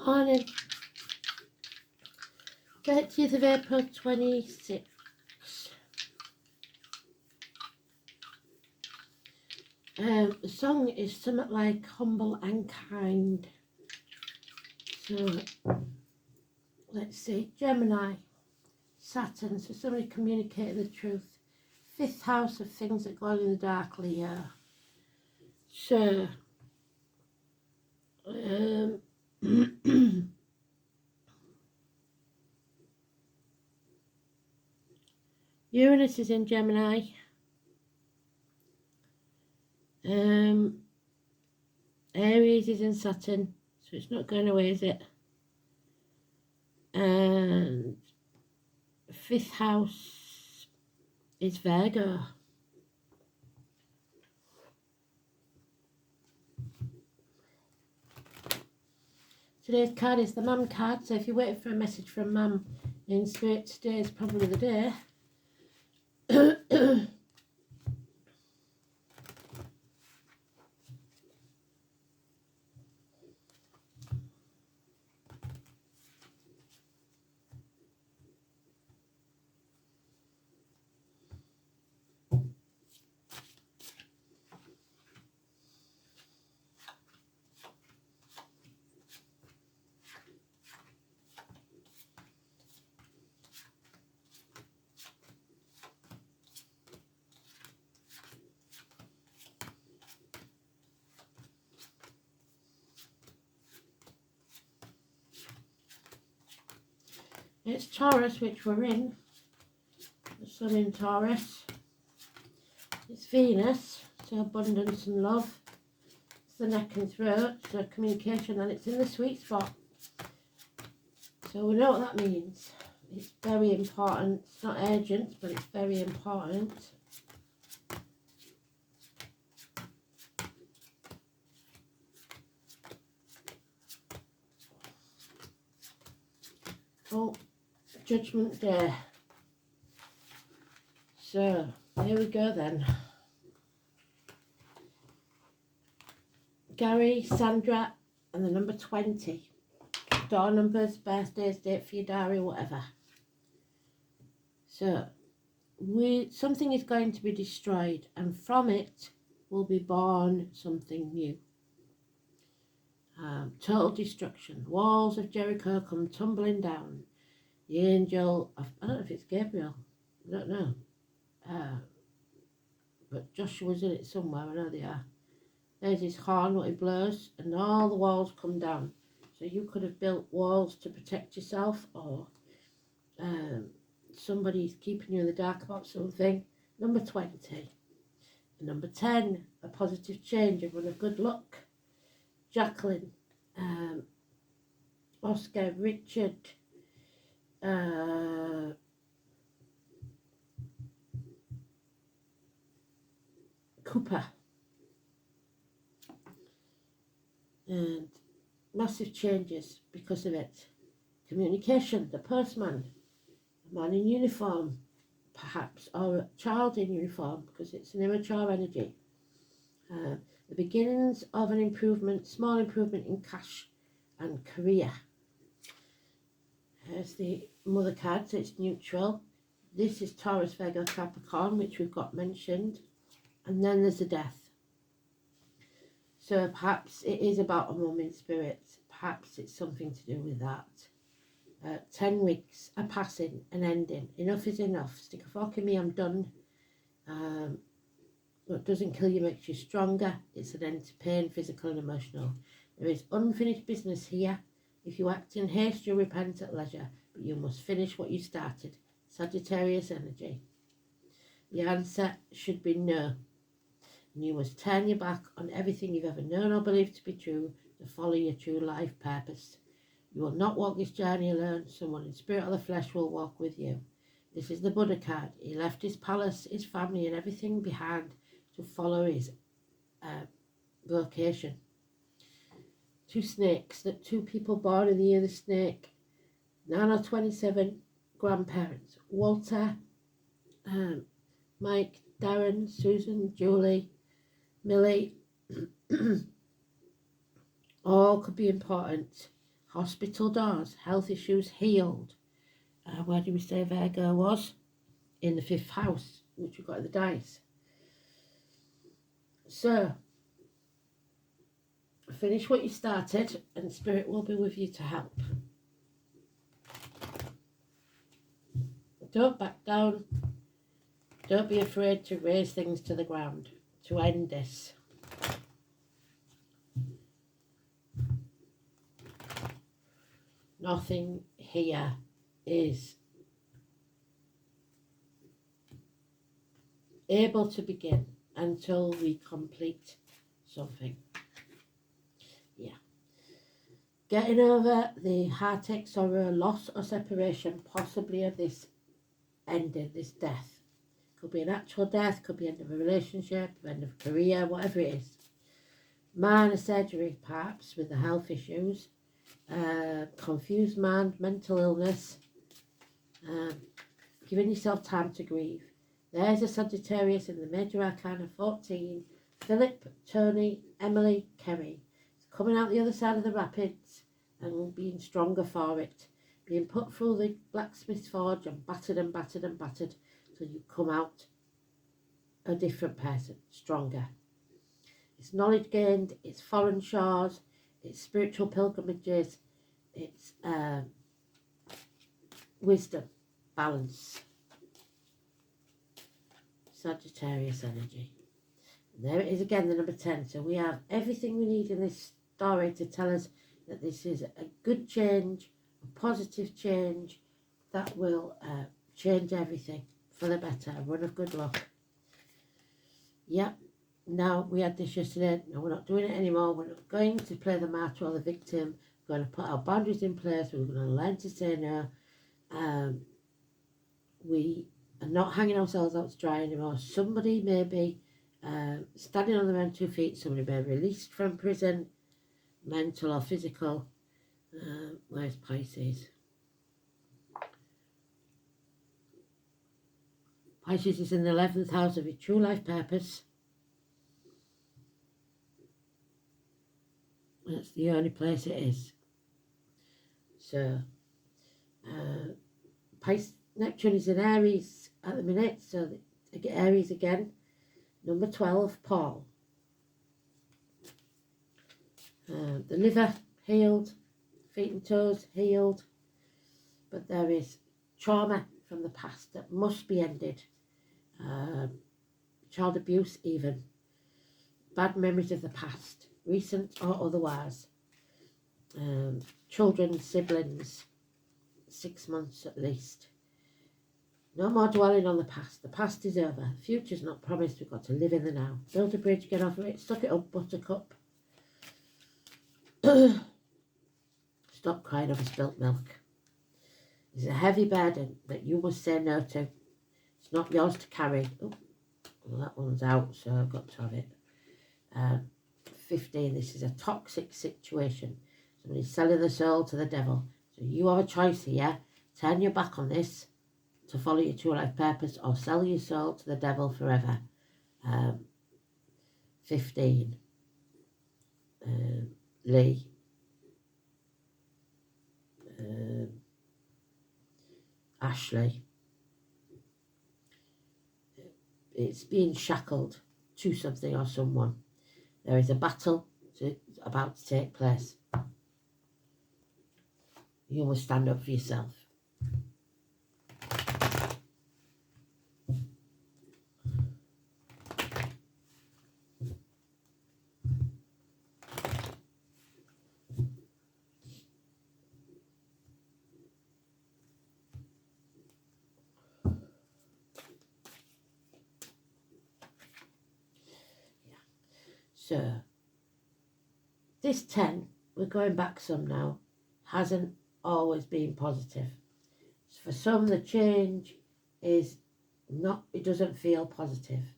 Morning, 30th of April 26. The song is something like humble and kind. So let's see, Gemini, Saturn, so somebody communicating the truth. 5th house of things that go on in the dark, Leo. So Uranus is in Gemini. Aries is in Saturn, so it's not going away, is it? And 5th house is Virgo. Today's card is the Mum card, so if you're waiting for a message from Mum in spirit, today is probably the day. It's Taurus, which we're in. The Sun in Taurus. It's Venus, so abundance and love. It's the neck and throat, so communication, and it's in the sweet spot. So we know what that means. It's very important. It's not urgent, but it's very important. Oh, Judgment Day. So, here we go then. Gary, Sandra, and the number 20. Door numbers, birthdays, date for your diary, whatever. So, something is going to be destroyed, and from it will be born something new. Total destruction. Walls of Jericho come tumbling down. The angel of, I don't know if it's Gabriel, I don't know. But Joshua's in it somewhere, I know they are. There's his horn, what he blows, and all the walls come down. So you could have built walls to protect yourself, or somebody's keeping you in the dark about something. Number 20. Number 10, a positive change, a run of good luck. Jacqueline, Oscar, Richard, Cooper, and massive changes because of it. Communication, the postman, a man in uniform, perhaps, or a child in uniform, because it's an immature energy. The beginnings of an improvement, small improvement in cash and career. Here's the mother card, so it's neutral. This is Taurus, Virgo, Capricorn, which we've got mentioned. And then there's the death. So perhaps it is about a mum in spirit. Perhaps it's something to do with that. 10 weeks, a passing, an ending. Enough is enough. Stick a fork in me, I'm done. What doesn't kill you makes you stronger. It's an end to pain, physical and emotional. There is unfinished business here. If you act in haste, you'll repent at leisure, but you must finish what you started. Sagittarius energy. The answer should be no. And you must turn your back on everything you've ever known or believed to be true to follow your true life purpose. You will not walk this journey alone. Someone in spirit or the flesh will walk with you. This is the Buddha card. He left his palace, his family and everything behind to follow his vocation. 2 snakes, that 2 people born in the year of the snake. Nana 27, grandparents. Walter, Mike, Darren, Susan, Julie, Millie. All could be important. Hospital doors, health issues healed. Where do we say Virgo was? In the 5th house, which we've got in the dice. So, finish what you started and Spirit will be with you to help. Don't back down. Don't be afraid to raise things to the ground, to end this. Nothing here is able to begin until we complete something. Yeah. Getting over the heartache, sorrow, loss or separation, possibly of this ending, this death. Could be an actual death, could be end of a relationship, end of a career, whatever it is. Minor surgery perhaps with the health issues. Confused mind, mental illness. Giving yourself time to grieve. There's a Sagittarius in the Major Arcana 14. Philip, Tony, Emily, Kerry. It's coming out the other side of the rapids and being stronger for it. Being put through the blacksmith's forge and battered and battered and battered till you come out a different person, stronger. It's knowledge gained, it's foreign shores, it's spiritual pilgrimages, it's wisdom, balance. Sagittarius energy. And there it is again, the number 10. So we have everything we need in this story to tell us that this is a good change, a positive change that will change everything for the better, a run of good luck. Yep, now we had this yesterday, no, we're not doing it anymore, we're not going to play the martyr or the victim, we're going to put our boundaries in place, we're going to learn to say no, we are not hanging ourselves out to dry anymore. Somebody may be standing on their own 2 feet, somebody may be released from prison, mental or physical. Where's Pisces? Pisces is in the 11th house of your true life purpose. That's the only place it is. So, Neptune is in Aries at the minute, so I get Aries again. Number 12, Paul. The liver healed, feet and toes healed, but there is trauma from the past that must be ended. Child abuse even. Bad memories of the past, recent or otherwise. Children, siblings, 6 months at least. No more dwelling on the past. The past is over. The future's not promised. We've got to live in the now. Build a bridge, get over it. Suck it up, buttercup. Stop crying over spilt milk. It's a heavy burden that you must say no to. It's not yours to carry. Oh, well, that one's out, so I've got to have it. 15, this is a toxic situation. Somebody's selling the soul to the devil. So you have a choice here. Turn your back on this to follow your true life purpose, or sell your soul to the devil forever. 15. Lee. Ashley. It's being shackled to something or someone. There is a battle about to take place. You must stand up for yourself. So, this 10, we're going back some now, hasn't always been positive. For some, the change is not, it doesn't feel positive,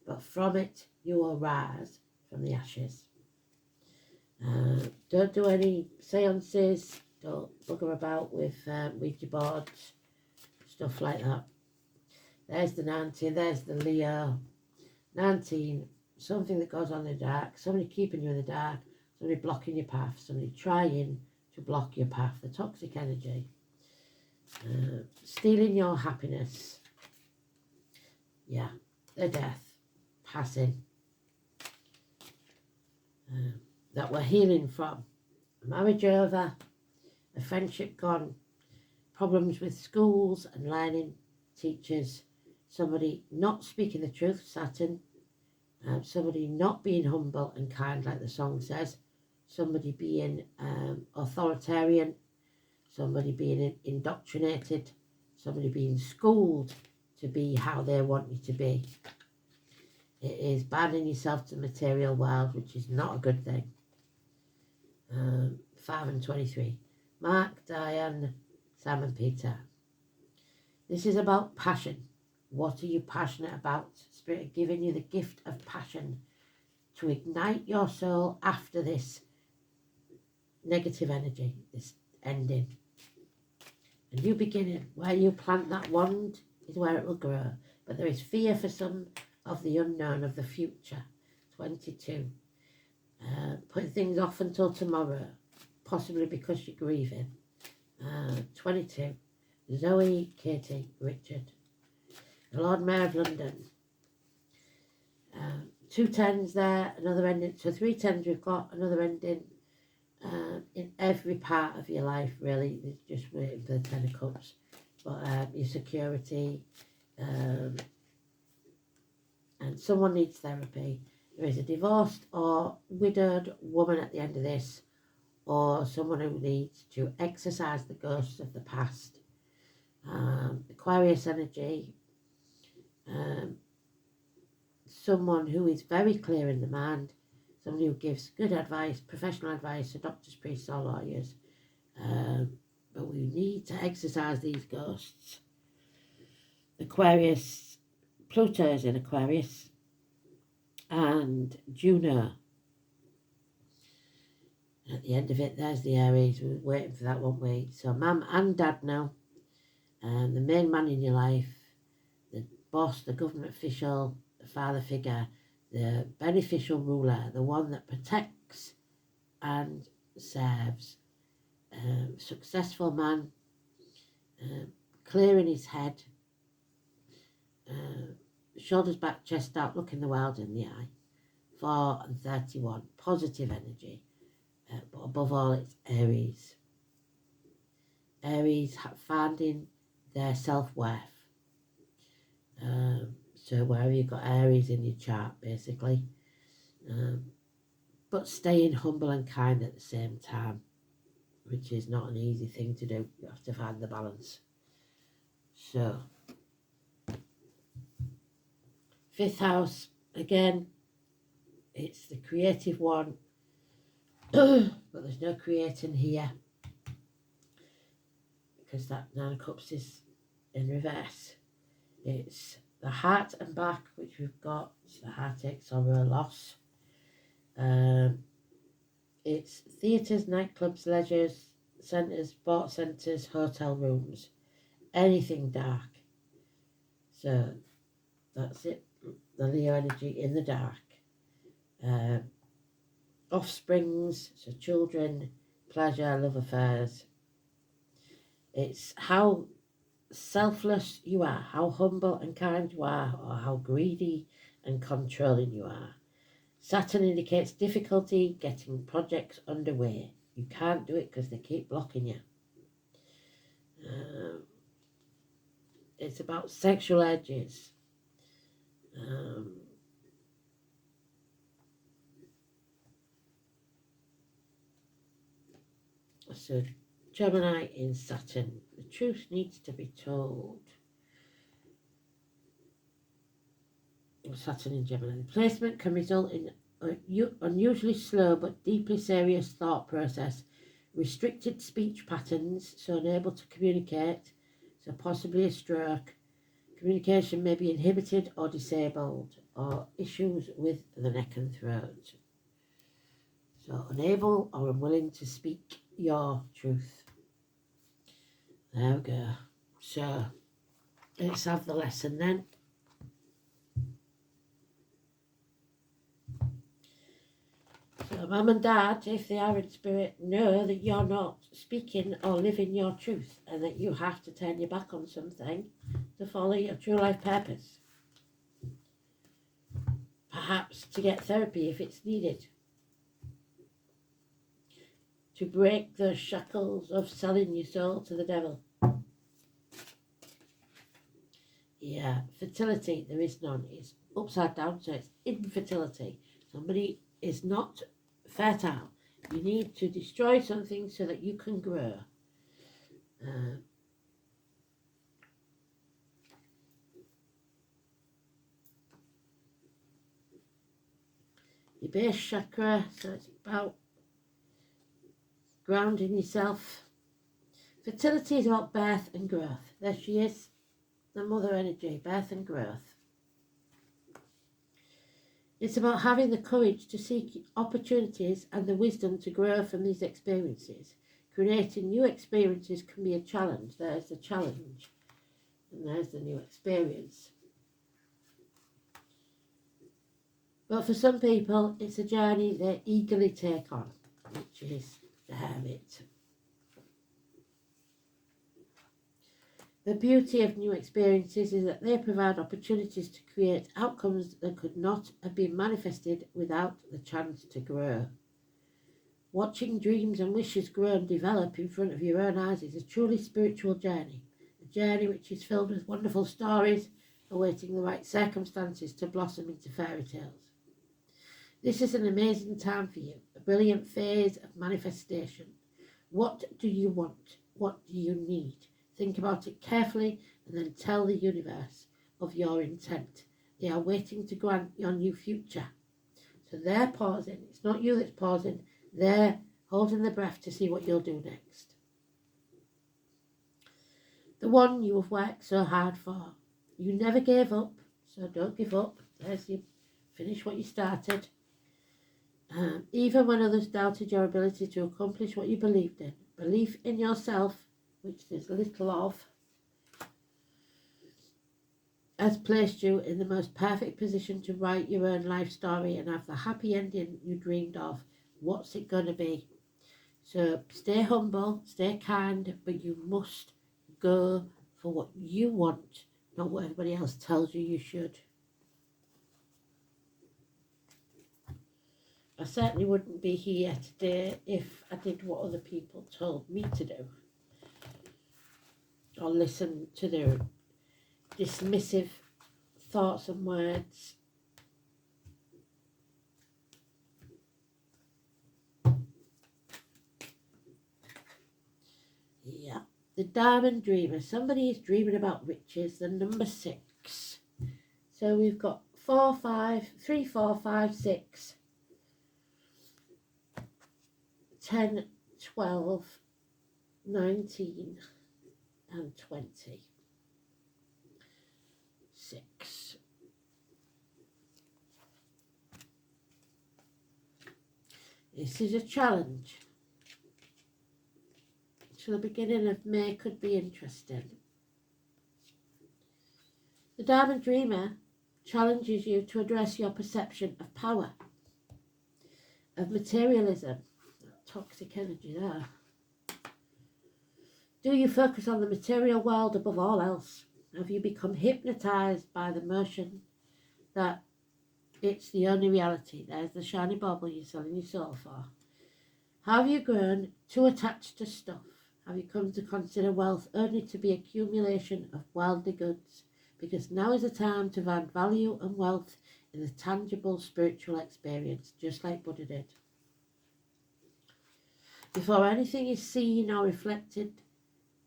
but from it, you will rise from the ashes. Don't do any seances, don't bugger about with Ouija boards, stuff like that. There's the 19, there's the Leo. 19, something that goes on in the dark, somebody keeping you in the dark, somebody blocking your path, somebody trying to block your path, the toxic energy. Stealing your happiness. Yeah, the death, passing. That we're healing from. A marriage over, a friendship gone, problems with schools and learning, teachers, somebody not speaking the truth, Saturn, somebody not being humble and kind like the song says, somebody being authoritarian, somebody being indoctrinated, somebody being schooled to be how they want you to be. It is binding yourself to the material world, which is not a good thing. 5 and 23. Mark, Diane, Sam and Peter. This is about passion. What are you passionate about? Spirit giving you the gift of passion to ignite your soul after this negative energy, this ending. And you beginning. Where you plant that wand is where it will grow. But there is fear for some of the unknown, of the future. 22. Putting things off until tomorrow, possibly because you're grieving. 22. Zoe, Katie, Richard. The Lord Mayor of London. 2 tens there, another ending. So 3 tens we've got, another ending. In every part of your life, really. It's just waiting for the 10 of Cups. But your security, and someone needs therapy. There is a divorced or widowed woman at the end of this, or someone who needs to exorcise the ghosts of the past. Aquarius energy, someone who is very clear in the mind, somebody who gives good advice, professional advice to doctors, priests or lawyers. But we need to exorcise these ghosts. Aquarius, Pluto is in Aquarius, and Juno. At the end of it, there's the Aries. We're waiting for that, weren't we? So mum and dad now, the main man in your life, the boss, the government official, the father figure, the beneficial ruler, the one that protects and serves. Successful man, clear in his head, shoulders back, chest out, looking the world in the eye. 4 and 31, positive energy. But above all, it's Aries. Aries finding their self-worth. So wherever you've got Aries in your chart, basically. But staying humble and kind at the same time, which is not an easy thing to do. You have to find the balance. So, 5th house, again, it's the creative one. But there's no creating here, because that 9 of Cups is in reverse. It's the heart and back, which we've got. It's the heartache, sorrow, loss. It's theatres, nightclubs, leisures, centres, sports centres, hotel rooms, anything dark. So that's it, the Leo energy in the dark. Offsprings, so children, pleasure, love affairs. It's how selfless you are, how humble and kind you are, or how greedy and controlling you are. Saturn indicates difficulty getting projects underway. You can't do it because they keep blocking you. It's about sexual edges. So Gemini in Saturn, the truth needs to be told. Saturn in Gemini. The placement can result in unusually slow but deeply serious thought process, restricted speech patterns, so unable to communicate, so possibly a stroke. Communication may be inhibited or disabled, or issues with the neck and throat. So unable or unwilling to speak your truth. There we go. So let's have the lesson then. So Mum and Dad, if they are in spirit, know that you're not speaking or living your truth and that you have to turn your back on something to follow your true life purpose. Perhaps to get therapy if it's needed. To break the shackles of selling your soul to the devil. Yeah, fertility, there is none. It's upside down, so it's infertility. Somebody is not fertile. You need to destroy something so that you can grow. Your base chakra, so it's about grounding yourself. Fertility is about birth and growth. There she is, the mother energy, birth and growth. It's about having the courage to seek opportunities and the wisdom to grow from these experiences. Creating new experiences can be a challenge. There's the challenge, and there's the new experience. But for some people, it's a journey they eagerly take on, which is the hermit. The beauty of new experiences is that they provide opportunities to create outcomes that could not have been manifested without the chance to grow. Watching dreams and wishes grow and develop in front of your own eyes is a truly spiritual journey, a journey which is filled with wonderful stories, awaiting the right circumstances to blossom into fairy tales. This is an amazing time for you, a brilliant phase of manifestation. What do you want? What do you need? Think about it carefully and then tell the universe of your intent. They are waiting to grant your new future. So they're pausing. It's not you that's pausing. They're holding their breath to see what you'll do next. The one you have worked so hard for. You never gave up, so don't give up. There's you. Finish what you started. Even when others doubted your ability to accomplish what you believed in. Belief in yourself, which there's little of, has placed you in the most perfect position to write your own life story and have the happy ending you dreamed of. What's it going to be? So stay humble, stay kind, but you must go for what you want, not what everybody else tells you should. I certainly wouldn't be here today if I did what other people told me to do, or listen to their dismissive thoughts and words. Yeah, the Diamond Dreamer. Somebody is dreaming about riches, the number 6. So we've got 4, 5, 3, 4, 5, 6, 10, 12, 19 and 20. 6. This is a challenge. So the beginning of May could be interesting. The Diamond Dreamer challenges you to address your perception of power, of materialism, that toxic energy there. Do you focus on the material world above all else? Have you become hypnotized by the notion that it's the only reality? There's the shiny bauble you're selling your soul for. Have you grown too attached to stuff? Have you come to consider wealth only to be accumulation of worldly goods? Because now is the time to find value and wealth in the tangible spiritual experience, just like Buddha did. Before anything is seen or reflected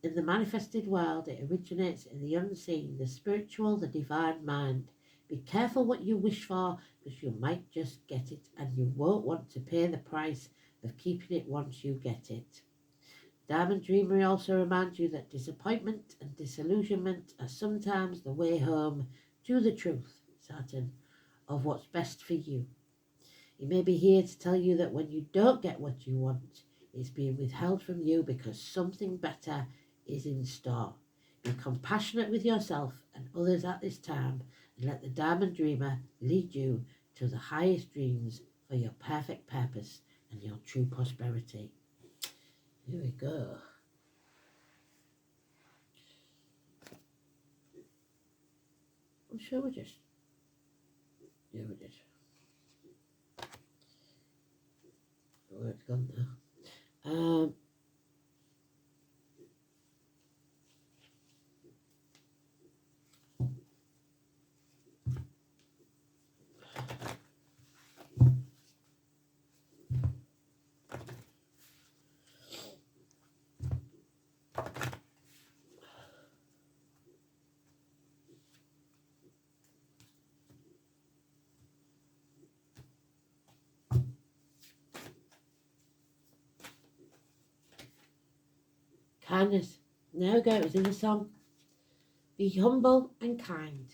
in the manifested world, it originates in the unseen, the spiritual, the divine mind. Be careful what you wish for, because you might just get it and you won't want to pay the price of keeping it once you get it. Diamond Dreamer also reminds you that disappointment and disillusionment are sometimes the way home to the truth, Saturn, of what's best for you. He may be here to tell you that when you don't get what you want, it's being withheld from you because something better is in store. Be compassionate with yourself and others at this time, and let the Diamond Dreamer lead you to the highest dreams for your perfect purpose. and your true prosperity. Here we go. I'm sure we just, yeah, we did. Where it's gone now. Kindness. There we go, it was in the song. Be humble and kind.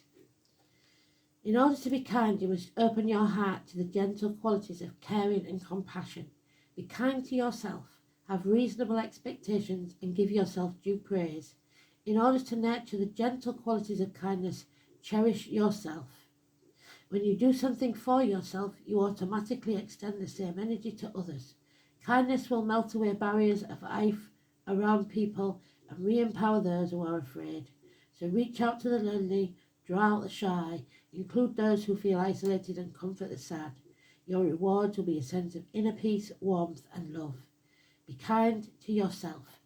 In order to be kind, you must open your heart to the gentle qualities of caring and compassion. Be kind to yourself. Have reasonable expectations and give yourself due praise. In order to nurture the gentle qualities of kindness, cherish yourself. When you do something for yourself, you automatically extend the same energy to others. Kindness will melt away barriers of life around people and re-empower those who are afraid. So reach out to the lonely, draw out the shy, include those who feel isolated and comfort the sad. Your rewards will be a sense of inner peace, warmth and love. Be kind to yourself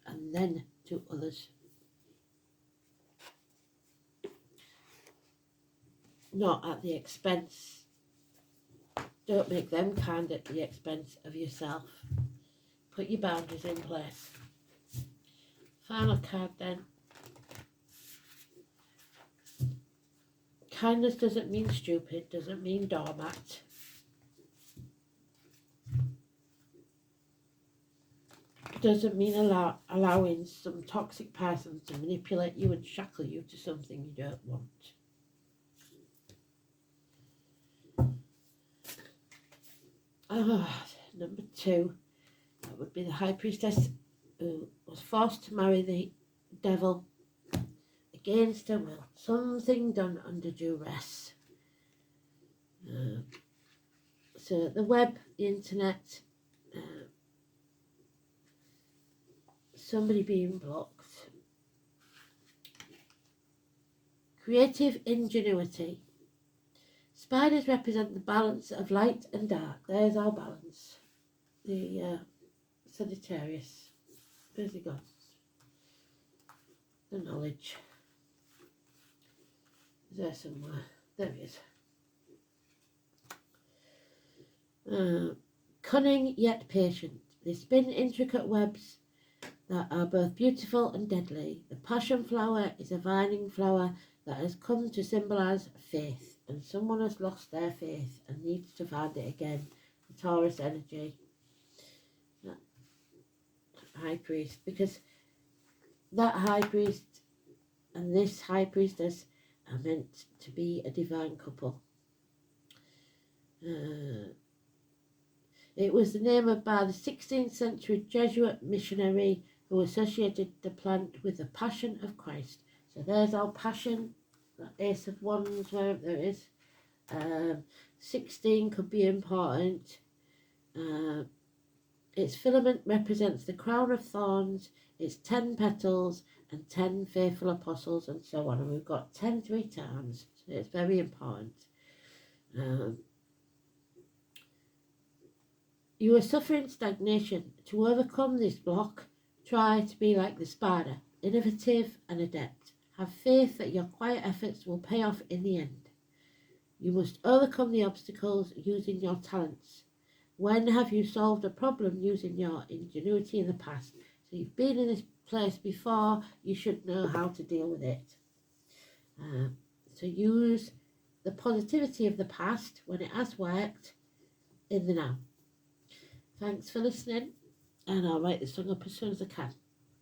and then to others. Not at the expense. Don't make them kind at the expense of yourself. Put your boundaries in place. Final card then. Kindness doesn't mean stupid, doesn't mean doormat. Doesn't mean allowing some toxic person to manipulate you and shackle you to something you don't want. Number 2, that would be the High Priestess, who was forced to marry the devil against her will. Something done under duress. So the web, the internet, somebody being blocked. Creative ingenuity. Spiders represent the balance of light and dark. There's our balance. The Sagittarius. Where's he gone? The knowledge. Is there somewhere? There he is. Cunning yet patient. They spin intricate webs that are both beautiful and deadly. The passion flower is a vining flower that has come to symbolise faith, and someone has lost their faith and needs to find it again. The Taurus energy. High priest, because that high priest and this high priestess are meant to be a divine couple. It was the name by the 16th century Jesuit missionary who associated the plant with the Passion of Christ. So there's our passion, the Ace of Wands, wherever there is. 16 could be important. Its filament represents the crown of thorns, its 10 petals and 10 faithful apostles and so on. And we've got 10 3 times, so it's very important. You are suffering stagnation. To overcome this block, try to be like the spider, innovative and adept. Have faith that your quiet efforts will pay off in the end. You must overcome the obstacles using your talents. When have you solved a problem using your ingenuity in the past? So you've been in this place before, you should know how to deal with it. So use the positivity of the past when it has worked in the now. Thanks for listening, and I'll write this song up as soon as I can.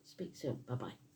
Speak soon. Bye-bye.